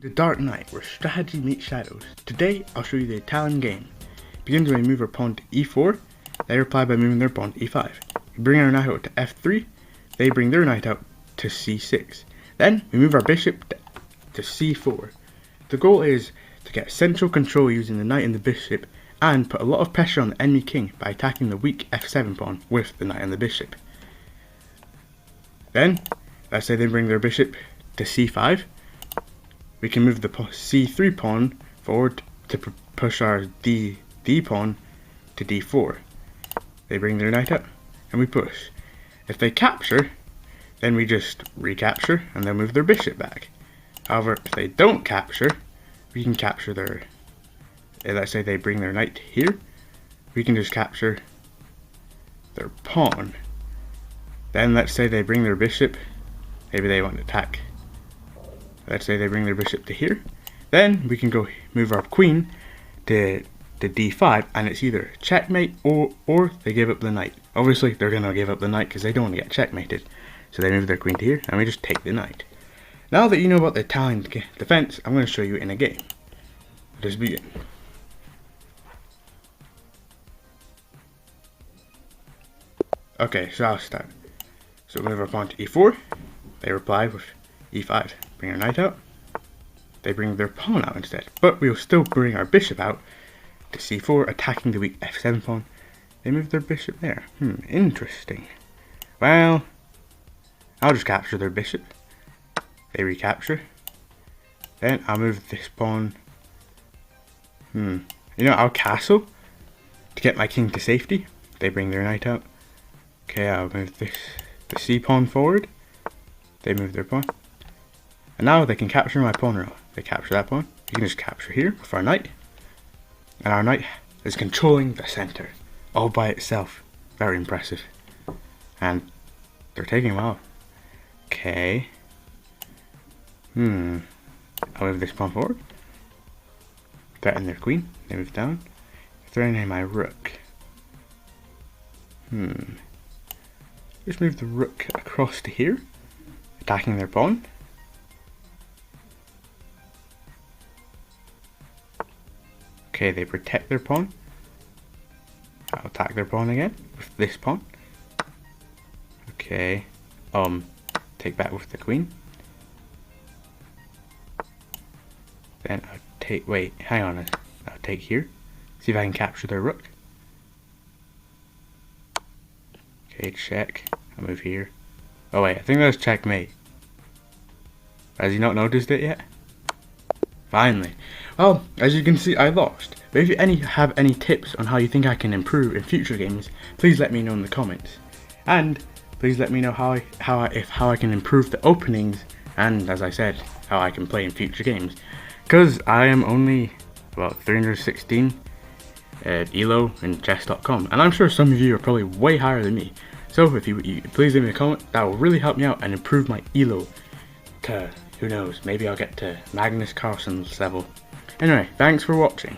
The Dark Knight, where strategy meets shadows. Today, I'll show you the Italian game. It begins when we move our pawn to e4, they reply by moving their pawn to e5. We bring our knight out to f3, they bring their knight out to c6. Then, we move our bishop to c4. The goal is to get central control using the knight and the bishop, and put a lot of pressure on the enemy king by attacking the weak f7 pawn with the knight and the bishop. Then, let's say they bring their bishop to c5. We can move the c3 pawn forward to push our d pawn to d4. They bring their knight up, and we push. If they capture, then we just recapture, and they'll move their bishop back. However, if they don't capture, we can capture their... let's say they bring their knight here, we can just capture their pawn. Then let's say they bring their bishop, maybe they want to attack. Let's say they bring their bishop to here, then we can go move our queen to d5, and it's either checkmate or they give up the knight. Obviously they're going to give up the knight because they don't want to get checkmated, so they move their queen to here and we just take the knight. Now that you know about the Italian defense, I'm going to show you in a game. Let's begin. Okay, so I'll start. So move our pawn to e4, they reply with e5, bring our knight out, they bring their pawn out instead, but we'll still bring our bishop out to c4, attacking the weak f7 pawn. They move their bishop there. Interesting. Well, I'll just capture their bishop, they recapture, then I'll move this pawn, I'll castle to get my king to safety. They bring their knight out. Okay, I'll move the c pawn forward, they move their pawn, and now they can capture my pawn row. They capture that pawn, you can just capture here with our knight, and our knight is controlling the center all by itself. Very impressive. And they're taking a while. Okay, I'll move this pawn forward, threaten their queen, they move down, threatening my rook. Just move the rook across to here, attacking their pawn. Okay, they protect their pawn. I'll attack their pawn again with this pawn. Okay, take back with the queen. Then I'll take, I'll take here, see if I can capture their rook. Okay, check. I'll move here. Oh wait, I think that was checkmate. Has he not noticed it yet? Finally. Well, as you can see, I lost. But if you have any tips on how you think I can improve in future games, please let me know in the comments. And please let me know how I can improve the openings, and as I said, how I can play in future games. Because I am only about 316 elo in chess.com, and I'm sure some of you are probably way higher than me. So if you please leave me a comment, that will really help me out and improve my elo to, who knows, maybe I'll get to Magnus Carlsen's level. Anyway, thanks for watching.